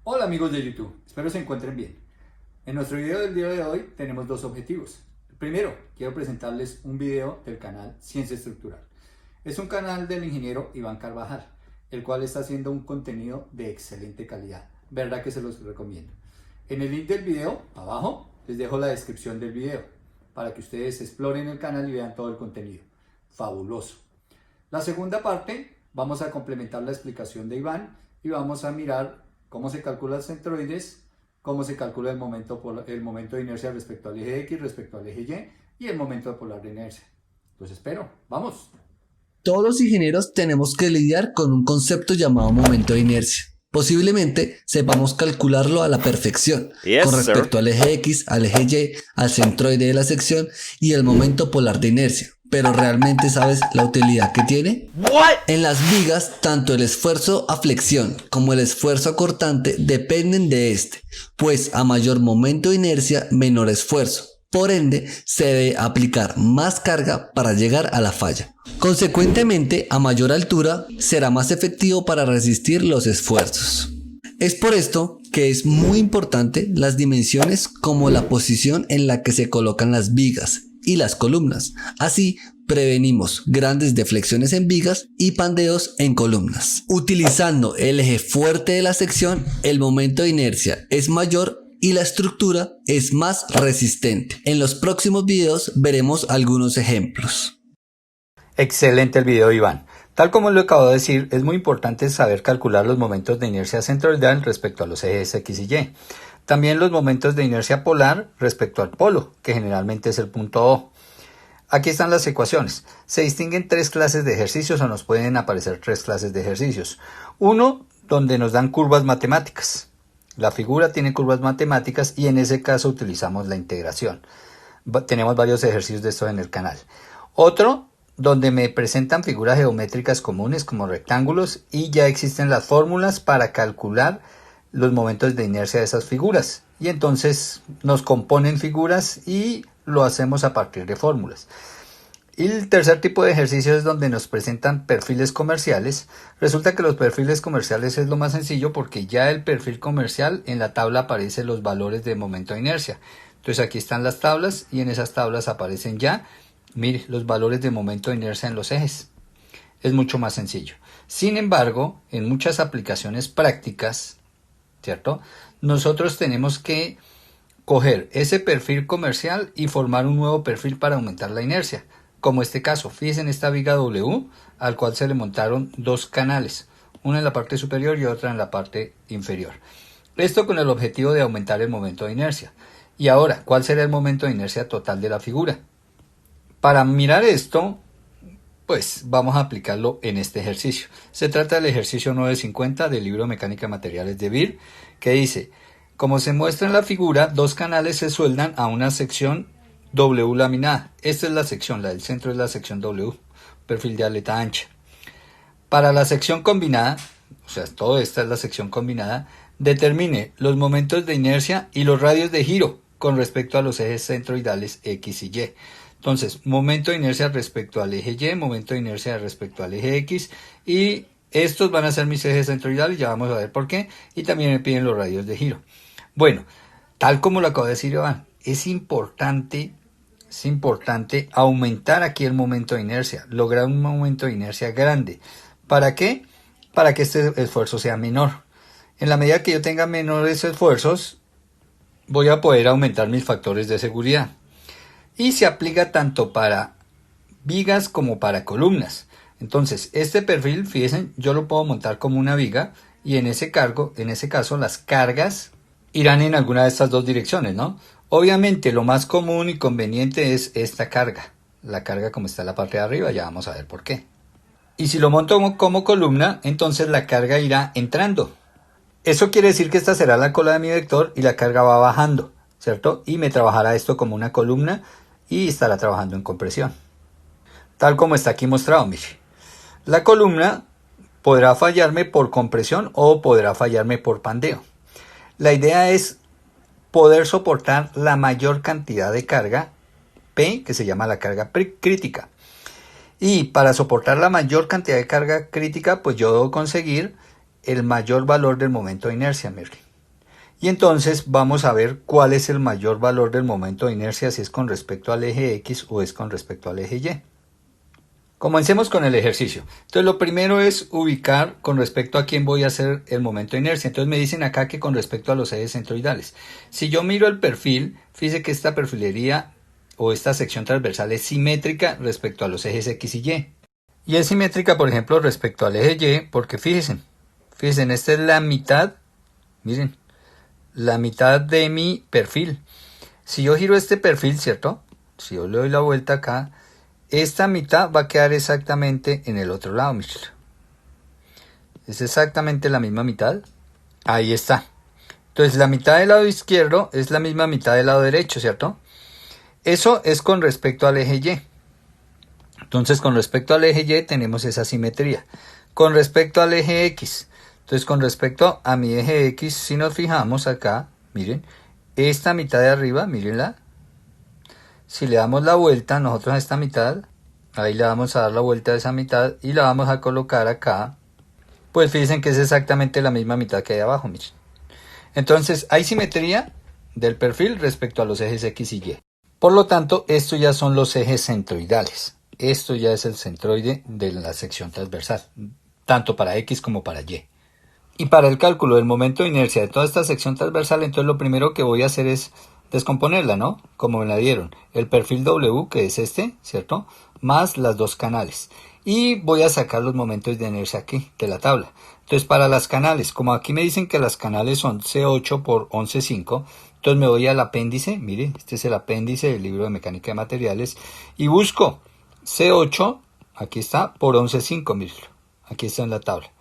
Hola amigos de YouTube, espero se encuentren bien. En nuestro video del día de hoy tenemos dos objetivos. Primero, quiero presentarles un video del canal Ciencia Estructural. Es un canal del ingeniero Iván Carvajal, el cual está haciendo un contenido de excelente calidad. Verdad que se los recomiendo. En el link del video, abajo, les dejo la descripción del video para que ustedes exploren el canal y vean todo el contenido. Fabuloso. La segunda parte, vamos a complementar la explicación de Iván y vamos a mirar cómo se calcula el centroides, cómo se calcula el momento de inercia respecto al eje X, respecto al eje Y y el momento polar de inercia. Los espero, vamos. Todos los ingenieros tenemos que lidiar con un concepto llamado momento de inercia. Posiblemente sepamos calcularlo a la perfección, con respecto al eje X, al eje Y, al centroide de la sección y el momento polar de inercia. Pero ¿realmente sabes la utilidad que tiene? En las vigas, tanto el esfuerzo a flexión como el esfuerzo a cortante dependen de este, pues a mayor momento de inercia, menor esfuerzo. Por ende, se debe aplicar más carga para llegar a la falla. Consecuentemente, a mayor altura, será más efectivo para resistir los esfuerzos. Es por esto que es muy importante las dimensiones como la posición en la que se colocan las vigas y las columnas. Así prevenimos grandes deflexiones en vigas y pandeos en columnas. Utilizando el eje fuerte de la sección, el momento de inercia es mayor y la estructura es más resistente. En los próximos videos veremos algunos ejemplos. Excelente el video, Iván. Tal como lo acabo de decir, es muy importante saber calcular los momentos de inercia centroidal respecto a los ejes X y Y. También los momentos de inercia polar respecto al polo, que generalmente es el punto O. Aquí están las ecuaciones. Se distinguen tres clases de ejercicios o nos pueden aparecer tres clases de ejercicios. Uno, donde nos dan curvas matemáticas. La figura tiene curvas matemáticas y en ese caso utilizamos la integración. Tenemos varios ejercicios de esto en el canal. Otro, donde me presentan figuras geométricas comunes como rectángulos y ya existen las fórmulas para calcular los momentos de inercia de esas figuras. Y entonces nos componen figuras y lo hacemos a partir de fórmulas. Y el tercer tipo de ejercicio es donde nos presentan perfiles comerciales. Resulta que los perfiles comerciales es lo más sencillo porque ya el perfil comercial en la tabla aparecen los valores de momento de inercia. Entonces aquí están las tablas y en esas tablas aparecen ya, mire, los valores de momento de inercia en los ejes. Es mucho más sencillo. Sin embargo, en muchas aplicaciones prácticas, ¿cierto? Nosotros tenemos que coger ese perfil comercial y formar un nuevo perfil para aumentar la inercia. Como este caso, fíjense en esta viga W, al cual se le montaron dos canales, una en la parte superior y otra en la parte inferior. Esto con el objetivo de aumentar el momento de inercia. Y ahora, ¿cuál será el momento de inercia total de la figura? Para mirar esto, pues vamos a aplicarlo en este ejercicio. Se trata del ejercicio 950 del libro Mecánica de Materiales de Beer, que dice, como se muestra en la figura, dos canales se sueldan a una sección W laminada. Esta es la sección, la del centro es la sección W, perfil de aleta ancha. Para la sección combinada, o sea, toda esta es la sección combinada, determine los momentos de inercia y los radios de giro con respecto a los ejes centroidales X y Y. Entonces, momento de inercia respecto al eje Y, momento de inercia respecto al eje X, y estos van a ser mis ejes centroidales, ya vamos a ver por qué, y también me piden los radios de giro. Bueno, tal como lo acabo de decir Iván, es importante aumentar aquí el momento de inercia, lograr un momento de inercia grande. ¿Para qué? Para que este esfuerzo sea menor. En la medida que yo tenga menores esfuerzos, voy a poder aumentar mis factores de seguridad. Y se aplica tanto para vigas como para columnas. Entonces, este perfil, fíjense, yo lo puedo montar como una viga y en ese caso, las cargas irán en alguna de estas dos direcciones, ¿no? Obviamente, lo más común y conveniente es esta carga. La carga como está en la parte de arriba, ya vamos a ver por qué. Y si lo monto como columna, entonces la carga irá entrando. Eso quiere decir que esta será la cola de mi vector y la carga va bajando, ¿cierto? Y me trabajará esto como una columna y estará trabajando en compresión. Tal como está aquí mostrado, mire. La columna podrá fallarme por compresión o podrá fallarme por pandeo. La idea es poder soportar la mayor cantidad de carga P, que se llama la carga crítica. Y para soportar la mayor cantidad de carga crítica, pues yo debo conseguir el mayor valor del momento de inercia, mire. Y entonces vamos a ver cuál es el mayor valor del momento de inercia, si es con respecto al eje X o es con respecto al eje Y. Comencemos con el ejercicio. Entonces lo primero es ubicar con respecto a quién voy a hacer el momento de inercia. Entonces me dicen acá que con respecto a los ejes centroidales. Si yo miro el perfil, fíjese que esta perfilería o esta sección transversal es simétrica respecto a los ejes X y Y. Y es simétrica, por ejemplo, respecto al eje Y, porque fíjense, esta es la mitad, miren, la mitad de mi perfil. Si yo giro este perfil, ¿cierto? Si yo le doy la vuelta acá, esta mitad va a quedar exactamente en el otro lado, miren. Es exactamente la misma mitad. Ahí está. Entonces la mitad del lado izquierdo es la misma mitad del lado derecho, ¿cierto? Eso es con respecto al eje Y. Entonces con respecto al eje Y tenemos esa simetría. Con respecto al eje X. Entonces con respecto a mi eje X, si nos fijamos acá, miren, esta mitad de arriba, mírenla. Si le damos la vuelta nosotros a esta mitad, ahí le vamos a dar la vuelta a esa mitad y la vamos a colocar acá. Pues fíjense que es exactamente la misma mitad que hay abajo, miren. Entonces hay simetría del perfil respecto a los ejes X y Y. Por lo tanto, estos ya son los ejes centroidales. Esto ya es el centroide de la sección transversal, tanto para X como para Y. Y para el cálculo del momento de inercia de toda esta sección transversal, entonces lo primero que voy a hacer es descomponerla, ¿no? Como me la dieron. El perfil W, que es este, ¿cierto? Más las dos canales. Y voy a sacar los momentos de inercia aquí, de la tabla. Entonces, para las canales, como aquí me dicen que las canales son C8 por 11,5, entonces me voy al apéndice, mire, este es el apéndice del libro de mecánica de materiales, y busco C8, aquí está, por 11,5, mírenlo, aquí está en la tabla.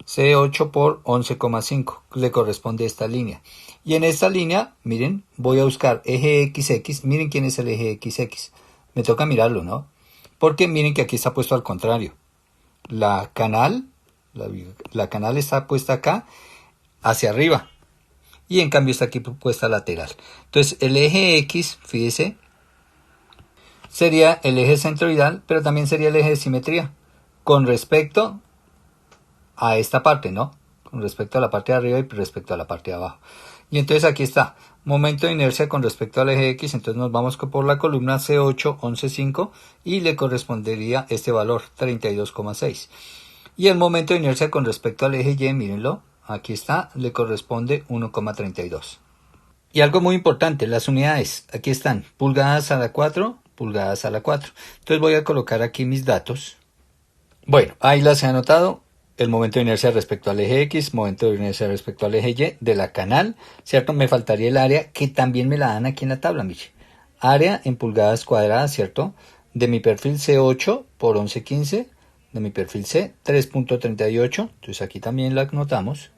C8 por 11,5 le corresponde a esta línea. Y en esta línea, miren, voy a buscar eje XX. Miren quién es el eje XX. Me toca mirarlo, ¿no? Porque miren que aquí está puesto al contrario. La canal está puesta acá, hacia arriba. Y en cambio está aquí puesta lateral. Entonces el eje X, fíjese, sería el eje centroidal, pero también sería el eje de simetría. Con respecto a esta parte, ¿no? Con respecto a la parte de arriba y respecto a la parte de abajo. Y entonces aquí está, momento de inercia con respecto al eje X, entonces nos vamos por la columna C8, 11,5 y le correspondería este valor, 32,6. Y el momento de inercia con respecto al eje Y, mírenlo, aquí está, le corresponde 1,32. Y algo muy importante, las unidades, aquí están, pulgadas a la 4, pulgadas a la 4. Entonces voy a colocar aquí mis datos. Bueno, ahí las he anotado. El momento de inercia respecto al eje X, momento de inercia respecto al eje Y de la canal, ¿cierto? Me faltaría el área que también me la dan aquí en la tabla, mire. Área en pulgadas cuadradas, ¿cierto? De mi perfil C8 por 11,15, de mi perfil C 3,38, entonces aquí también la anotamos.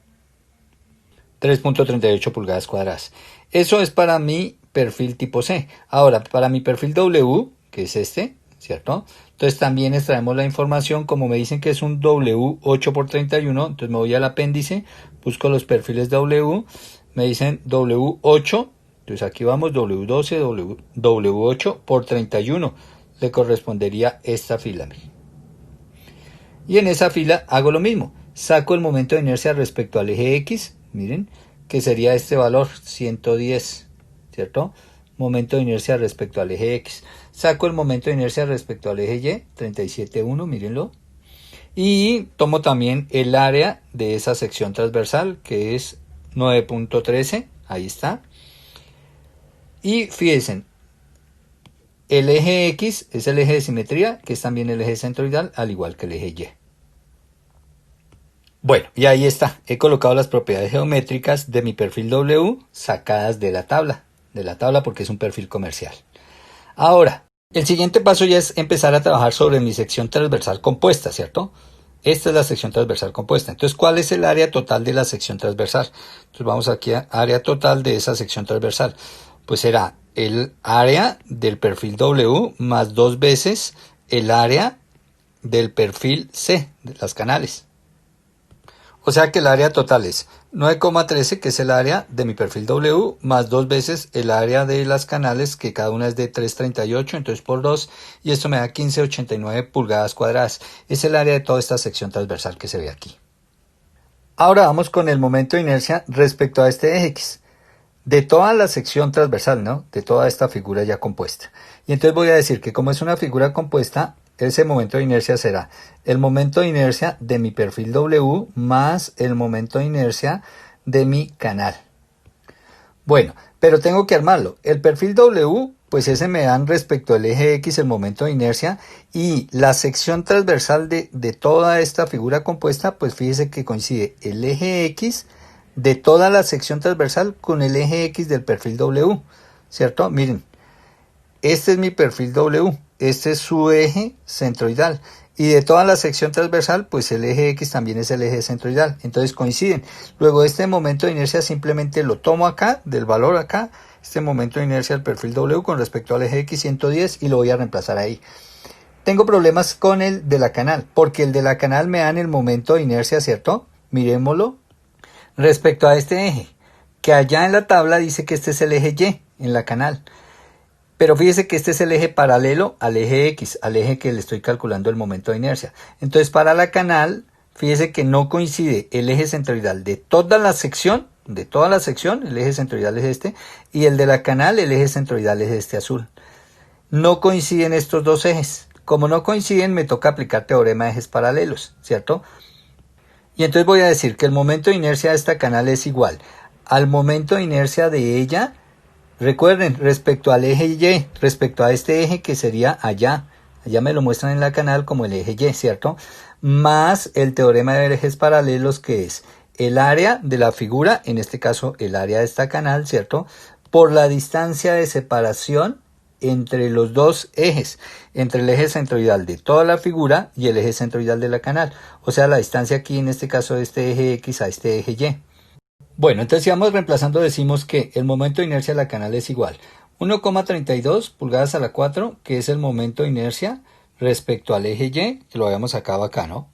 3,38 pulgadas cuadradas. Eso es para mi perfil tipo C. Ahora, para mi perfil W, que es este, ¿cierto? Entonces también extraemos la información, como me dicen que es un W8 por 31, entonces me voy al apéndice, busco los perfiles W, me dicen W8, entonces aquí vamos W12, W8 por 31, le correspondería esta fila. Y en esa fila hago lo mismo, saco el momento de inercia respecto al eje X, miren, que sería este valor, 110, ¿cierto? Momento de inercia respecto al eje X. Saco el momento de inercia respecto al eje Y, 37,1, mírenlo. Y tomo también el área de esa sección transversal, que es 9,13, ahí está. Y fíjense, el eje X es el eje de simetría, que es también el eje centroidal, al igual que el eje Y. Bueno, y ahí está. He colocado las propiedades geométricas de mi perfil W sacadas de la tabla porque es un perfil comercial. Ahora, el siguiente paso ya es empezar a trabajar sobre mi sección transversal compuesta, ¿cierto? Esta es la sección transversal compuesta. Entonces, ¿cuál es el área total de la sección transversal? Entonces, vamos aquí a área total de esa sección transversal. Pues será el área del perfil W más 2 veces el área del perfil C, de las canales. O sea que el área total es 9,13, que es el área de mi perfil W, más 2 veces el área de las canales, que cada una es de 3,38, entonces por 2, y esto me da 15,89 pulgadas cuadradas. Es el área de toda esta sección transversal que se ve aquí. Ahora vamos con el momento de inercia respecto a este eje X, de toda la sección transversal, ¿no? De toda esta figura ya compuesta. Y entonces voy a decir que como es una figura compuesta, ese momento de inercia será el momento de inercia de mi perfil W más el momento de inercia de mi canal. Bueno, pero tengo que armarlo. El perfil W, pues ese me dan respecto al eje X el momento de inercia, y la sección transversal de toda esta figura compuesta, pues fíjese que coincide el eje X de toda la sección transversal con el eje X del perfil W, ¿cierto? Miren, este es mi perfil W, este es su eje centroidal. Y de toda la sección transversal, pues el eje X también es el eje centroidal. Entonces coinciden. Luego este momento de inercia simplemente lo tomo acá, del valor acá, este momento de inercia del perfil W con respecto al eje X 110 y lo voy a reemplazar ahí. Tengo problemas con el de la canal, porque el de la canal me dan el momento de inercia, ¿cierto? Miremoslo. Respecto a este eje, que allá en la tabla dice que este es el eje Y en la canal. Pero fíjese que este es el eje paralelo al eje X, al eje que le estoy calculando el momento de inercia. Entonces para la canal, fíjese que no coincide el eje centroidal de toda la sección, el eje centroidal es este, y el de la canal, el eje centroidal es este azul. No coinciden estos dos ejes. Como no coinciden, me toca aplicar teorema de ejes paralelos, ¿cierto? Y entonces voy a decir que el momento de inercia de esta canal es igual al momento de inercia de ella. Recuerden, respecto al eje Y, respecto a este eje que sería allá me lo muestran en la canal como el eje Y, ¿cierto? Más el teorema de ejes paralelos, que es el área de la figura, en este caso el área de esta canal, ¿cierto? Por la distancia de separación entre los dos ejes, entre el eje centroidal de toda la figura y el eje centroidal de la canal. O sea, la distancia aquí, en este caso, de este eje X a este eje Y. Bueno, entonces si vamos reemplazando, decimos que el momento de inercia de la canal es igual 1,32 pulgadas a la 4, que es el momento de inercia respecto al eje Y, que lo habíamos sacado acá, ¿no?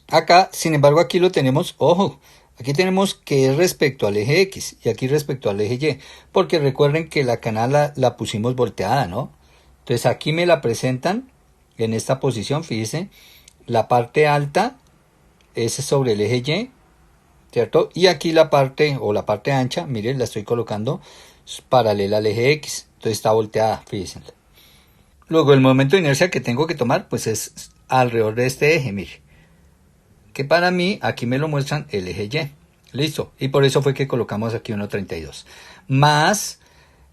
Acá, sin embargo, aquí lo tenemos, ojo, aquí tenemos que es respecto al eje X y aquí respecto al eje Y, porque recuerden que la canal la pusimos volteada, ¿no? Entonces aquí me la presentan en esta posición, fíjense, la parte alta es sobre el eje Y, ¿cierto? Y aquí la parte ancha, miren, la estoy colocando paralela al eje X, entonces está volteada, fíjense. Luego el momento de inercia que tengo que tomar, pues es alrededor de este eje, mire, que para mí aquí me lo muestran el eje Y, listo, y por eso fue que colocamos aquí 1,32, más,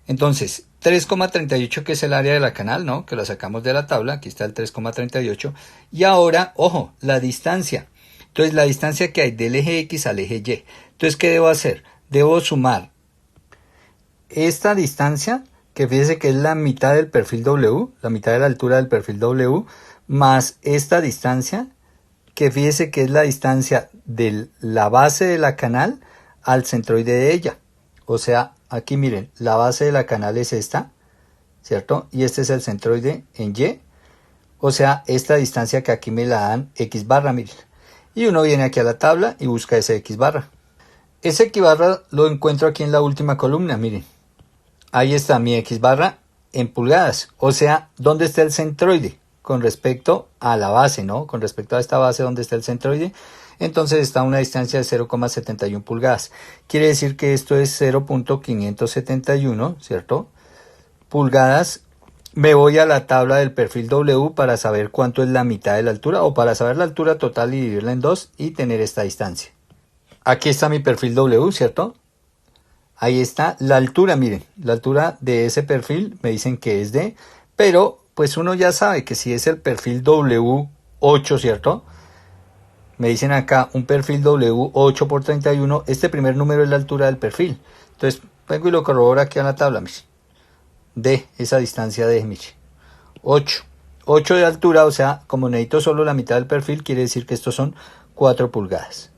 entonces, 3,38, que es el área de la canal, ¿no? Que la sacamos de la tabla, aquí está el 3,38, y ahora, ojo, la distancia. Entonces, la distancia que hay del eje X al eje Y. Entonces, ¿qué debo hacer? Debo sumar esta distancia, que fíjese que es la mitad del perfil W, la mitad de la altura del perfil W, más esta distancia, que fíjese que es la distancia de la base de la canal al centroide de ella. O sea, aquí miren, la base de la canal es esta, ¿cierto? Y este es el centroide en Y. O sea, esta distancia que aquí me la dan X barra, miren. Y uno viene aquí a la tabla y busca ese X barra. Ese X barra lo encuentro aquí en la última columna, miren. Ahí está mi X barra en pulgadas. O sea, ¿dónde está el centroide? Con respecto a la base, ¿no? Con respecto a esta base, ¿dónde está el centroide? Entonces está a una distancia de 0,71 pulgadas. Quiere decir que esto es 0.571, ¿cierto? Pulgadas. Me voy a la tabla del perfil W para saber cuánto es la mitad de la altura, o para saber la altura total y dividirla en 2 y tener esta distancia. Aquí está mi perfil W, ¿cierto? Ahí está la altura, miren, la altura de ese perfil me dicen que es D, pero pues uno ya sabe que si es el perfil W8, ¿cierto? Me dicen acá un perfil W8 por 31, este primer número es la altura del perfil. Entonces vengo y lo corroboro aquí a la tabla, miren. D, esa distancia de, mire, 8. 8 de altura, o sea, como necesito solo la mitad del perfil, quiere decir que estos son 4 pulgadas.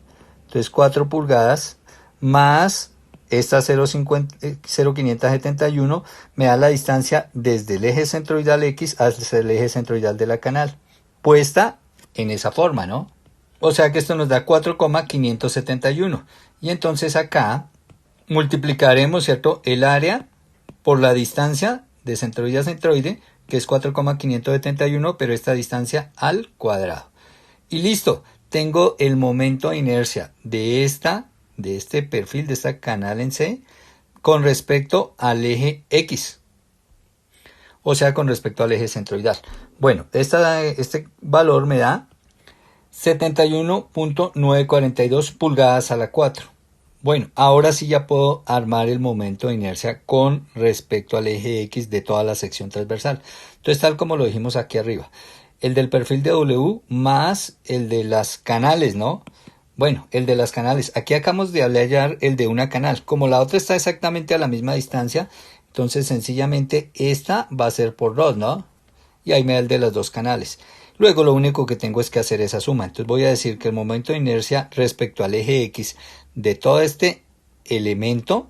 Entonces 4 pulgadas más esta 0,571 me da la distancia desde el eje centroidal X hasta el eje centroidal de la canal, puesta en esa forma, ¿no? O sea que esto nos da 4,571. Y entonces acá multiplicaremos, ¿cierto?, el área por la distancia de centroide a centroide, que es 4,571, pero esta distancia al cuadrado. Y listo, tengo el momento de inercia de este perfil, de esta canal en C, con respecto al eje X. O sea, con respecto al eje centroidal. Bueno, este valor me da 71.942 pulgadas a la 4. Bueno, ahora sí ya puedo armar el momento de inercia con respecto al eje X de toda la sección transversal. Entonces, tal como lo dijimos aquí arriba, el del perfil de W más el de las canales, ¿no? Bueno, el de las canales. Aquí acabamos de hallar el de una canal. Como la otra está exactamente a la misma distancia, entonces sencillamente esta va a ser por 2, ¿no? Y ahí me da el de las dos canales. Luego lo único que tengo es que hacer esa suma. Entonces voy a decir que el momento de inercia respecto al eje X de todo este elemento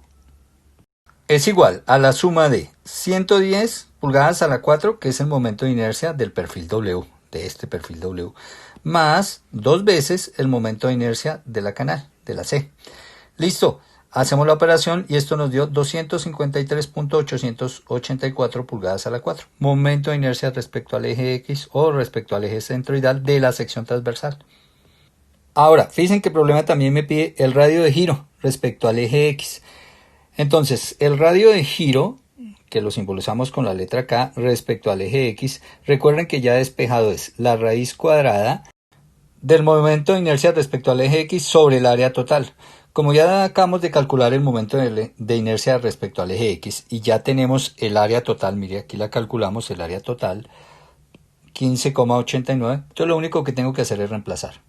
es igual a la suma de 110 pulgadas a la 4, que es el momento de inercia del perfil W, de este perfil W, más 2 veces el momento de inercia de la canal, de la C. Listo. Hacemos la operación y esto nos dio 253.884 pulgadas a la 4. Momento de inercia respecto al eje X o respecto al eje centroidal de la sección transversal. Ahora, fíjense que el problema también me pide el radio de giro respecto al eje X. Entonces, el radio de giro, que lo simbolizamos con la letra K, respecto al eje X, recuerden que ya despejado es la raíz cuadrada del momento de inercia respecto al eje X sobre el área total. Como ya acabamos de calcular el momento de inercia respecto al eje X y ya tenemos el área total, mire aquí la calculamos, el área total, 15,89, entonces lo único que tengo que hacer es reemplazar.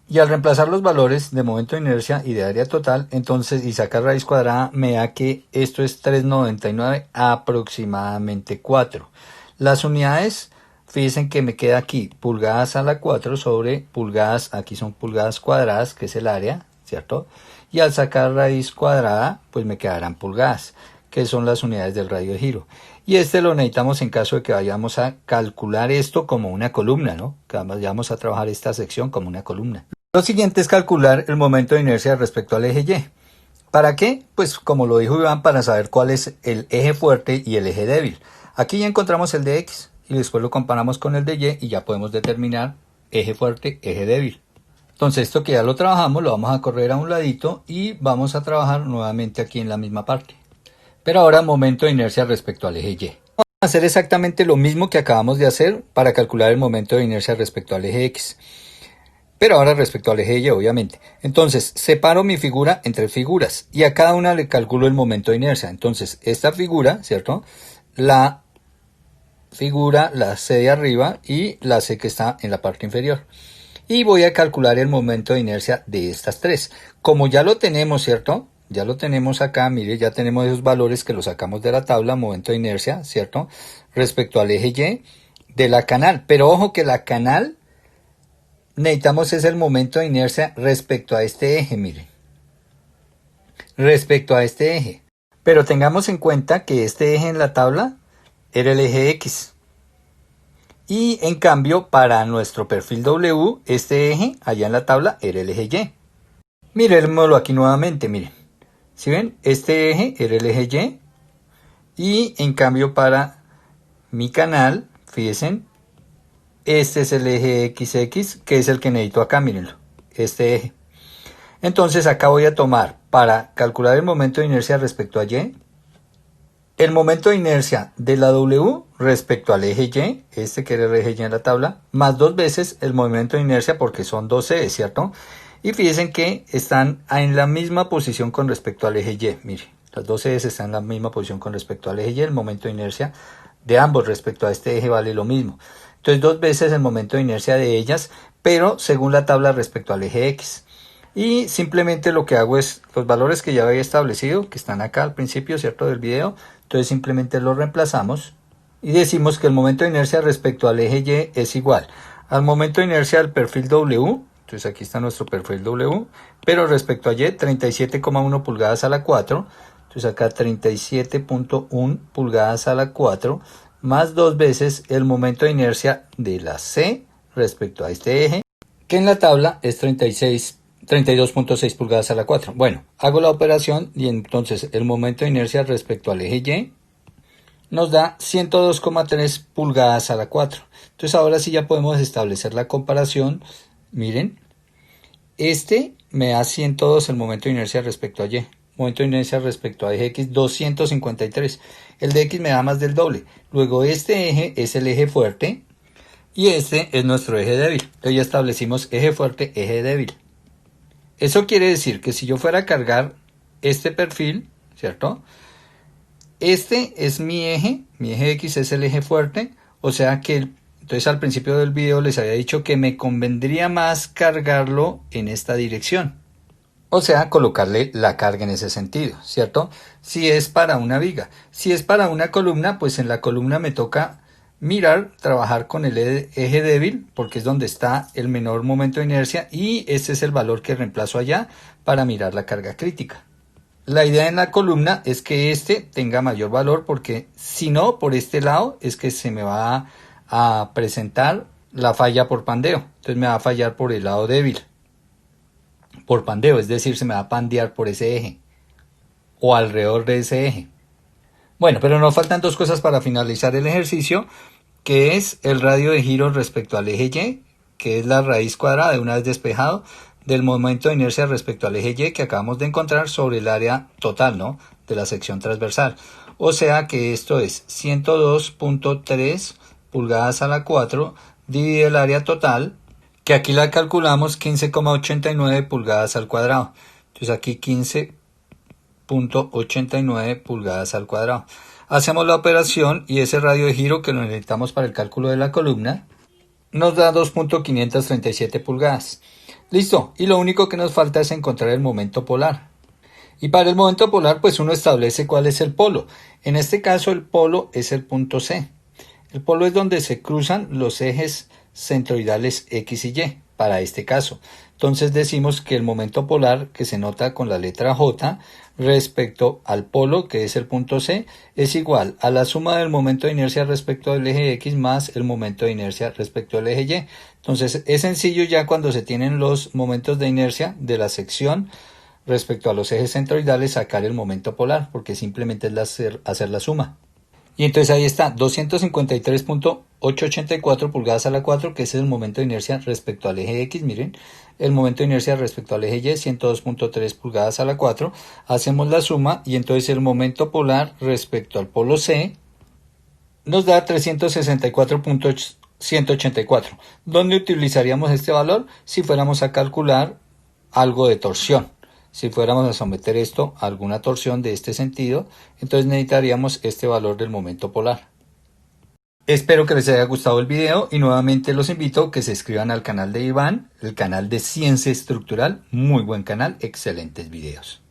Y al reemplazar los valores de momento de inercia y de área total, entonces y sacar raíz cuadrada, me da que esto es 3,99 aproximadamente 4. Las unidades, fíjense que me queda aquí pulgadas a la 4 sobre pulgadas, aquí son pulgadas cuadradas, que es el área, ¿cierto? Y al sacar raíz cuadrada, pues me quedarán pulgadas, que son las unidades del radio de giro. Y este lo necesitamos en caso de que vayamos a calcular esto como una columna, ¿no? Que vayamos a trabajar esta sección como una columna. Lo siguiente es calcular el momento de inercia respecto al eje Y. ¿Para qué? Pues como lo dijo Iván, para saber cuál es el eje fuerte y el eje débil. Aquí ya encontramos el de X y después lo comparamos con el de Y y ya podemos determinar eje fuerte, eje débil. Entonces esto que ya lo trabajamos lo vamos a correr a un ladito y vamos a trabajar nuevamente aquí en la misma parte. Pero ahora momento de inercia respecto al eje Y. Vamos a hacer exactamente lo mismo que acabamos de hacer para calcular el momento de inercia respecto al eje X. Pero ahora respecto al eje Y, obviamente. Entonces, separo mi figura entre figuras y a cada una le calculo el momento de inercia. Entonces, esta figura, ¿cierto? La figura, la C de arriba y la C que está en la parte inferior. Y voy a calcular el momento de inercia de estas tres. Como ya lo tenemos, ¿cierto? Ya lo tenemos acá, mire, ya tenemos esos valores que los sacamos de la tabla, momento de inercia, ¿cierto? Respecto al eje Y de la canal. Pero ojo que la canal necesitamos es el momento de inercia respecto a este eje, mire. Respecto a este eje. Pero tengamos en cuenta que este eje en la tabla era el eje X. Y en cambio, para nuestro perfil W, este eje allá en la tabla era el eje Y. Miremoslo aquí nuevamente, miren. ¿Sí ven? Este eje era el eje Y. Y en cambio para mi canal, fíjense, este es el eje XX, que es el que necesito acá, mírenlo. Este eje. Entonces acá voy a tomar, para calcular el momento de inercia respecto a Y, el momento de inercia de la W respecto al eje Y, este que era el eje Y en la tabla, más 2 veces el momento de inercia porque son 2 ejes, ¿cierto? Y fíjense que están en la misma posición con respecto al eje Y. Mire, las 2 ejes están en la misma posición con respecto al eje Y. El momento de inercia de ambos respecto a este eje vale lo mismo. Entonces 2 veces el momento de inercia de ellas, pero según la tabla respecto al eje X. Y simplemente lo que hago es los valores que ya había establecido, que están acá al principio, ¿cierto?, del video. Entonces simplemente los reemplazamos y decimos que el momento de inercia respecto al eje Y es igual al momento de inercia del perfil W. Entonces aquí está nuestro perfil W, pero respecto a Y 37,1 pulgadas a la 4. Entonces acá 37,1 pulgadas a la 4 más 2 veces el momento de inercia de la C respecto a este eje, que en la tabla es 32,6 pulgadas a la 4. Bueno, hago la operación y entonces el momento de inercia respecto al eje Y nos da 102,3 pulgadas a la 4. Entonces ahora sí ya podemos establecer la comparación. Miren, Este me da 102 el momento de inercia respecto a Y. Momento de inercia respecto a eje X, 253. El de X me da más del doble. Luego este eje es el eje fuerte y este es nuestro eje débil. Entonces ya establecimos eje fuerte, eje débil. Eso quiere decir que si yo fuera a cargar este perfil, ¿cierto? Este es mi eje X es el eje fuerte, o sea que entonces al principio del video les había dicho que me convendría más cargarlo en esta dirección. O sea, colocarle la carga en ese sentido, ¿cierto? Si es para una viga. Si es para una columna, pues en la columna me toca mirar, trabajar con el eje débil, porque es donde está el menor momento de inercia, y este es el valor que reemplazo allá para mirar la carga crítica. La idea en la columna es que este tenga mayor valor, porque si no, por este lado es que se me va a presentar la falla por pandeo. Entonces me va a fallar por el lado débil. Por pandeo, es decir, se me va a pandear por ese eje o alrededor de ese eje. Bueno, pero nos faltan dos cosas para finalizar el ejercicio, que es el radio de giro respecto al eje Y, que es la raíz cuadrada de una vez despejado del momento de inercia respecto al eje Y que acabamos de encontrar sobre el área total, ¿no?, de la sección transversal. O sea que esto es 102.3 pulgadas a la 4 dividido el área total, que aquí la calculamos 15,89 pulgadas al cuadrado. Entonces aquí 15,89 pulgadas al cuadrado. Hacemos la operación y ese radio de giro que lo necesitamos para el cálculo de la columna nos da 2,537 pulgadas. Listo, y lo único que nos falta es encontrar el momento polar. Y para el momento polar pues uno establece cuál es el polo. En este caso el polo es el punto C. El polo es donde se cruzan los ejes centroidales X y Y, para este caso. Entonces decimos que el momento polar, que se nota con la letra J, respecto al polo, que es el punto C, es igual a la suma del momento de inercia respecto del eje X más el momento de inercia respecto al eje Y. Entonces es sencillo ya cuando se tienen los momentos de inercia de la sección respecto a los ejes centroidales sacar el momento polar, porque simplemente es hacer la suma. Y entonces ahí está, 253.884 pulgadas a la 4, que ese es el momento de inercia respecto al eje X, miren. El momento de inercia respecto al eje Y, 102.3 pulgadas a la 4. Hacemos la suma y entonces el momento polar respecto al polo C nos da 364.184. ¿Dónde utilizaríamos este valor? Si fuéramos a calcular algo de torsión. Si fuéramos a someter esto a alguna torsión de este sentido, entonces necesitaríamos este valor del momento polar. Espero que les haya gustado el video y nuevamente los invito a que se suscriban al canal de Iván, el canal de Ciencia Estructural. Muy buen canal, excelentes videos.